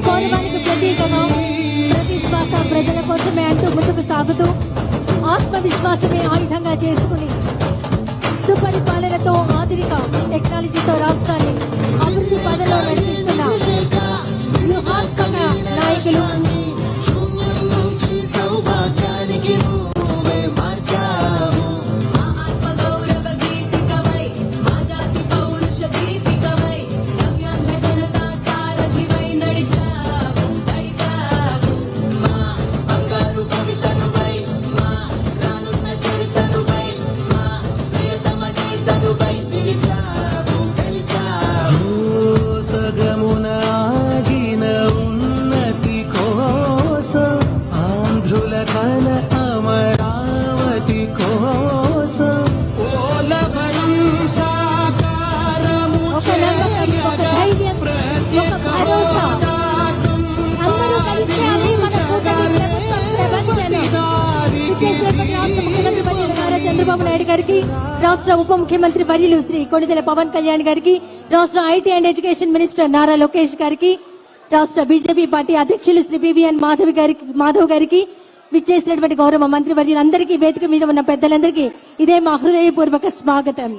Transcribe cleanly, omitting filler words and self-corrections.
గౌరవానికి ప్రతీకగా ప్రతి శ్వాస ప్రజల కోసమే అంటూ ముందుకు సాగుతూ ఆత్మవిశ్వాసమే ఆయుధంగా చేసుకుని సుపరిపాలనతో ఆధునిక టెక్నాలజీతో రాష్ట్రాన్ని అభివృద్ధి పదంలో నడిపిస్తున్న వ్యూహాత్మక నాయకులు అమరావతి కోసం ఒక నమ్మకం, ఒక ధైర్యం, ఒక భరోసా అందరూ కలిస్తే అదే మన కూటమి ప్రభుత్వం ప్రపంచం. విజయసేపటి రాష్ట్ర ముఖ్యమంత్రి వర్యులు నారా చంద్రబాబు నాయుడు గారికి, రాష్ట్ర ఉప ముఖ్యమంత్రి వర్యులు శ్రీ కొణిదెల పవన్ కళ్యాణ్ గారికి, రాష్ట్ర IT and education minister Nara Lokesh గారికి, రాష్ట్ర బీజేపీ పార్టీ అధ్యక్షులు శ్రీ బివిఎన్ మాధవ్ గారికి, విచ్చేసినటువంటి గౌరవ మంత్రి వర్యులందరికీ, వేదిక మీద ఉన్న పెద్దలందరికీ ఇదే మా హృదయపూర్వక స్వాగతం.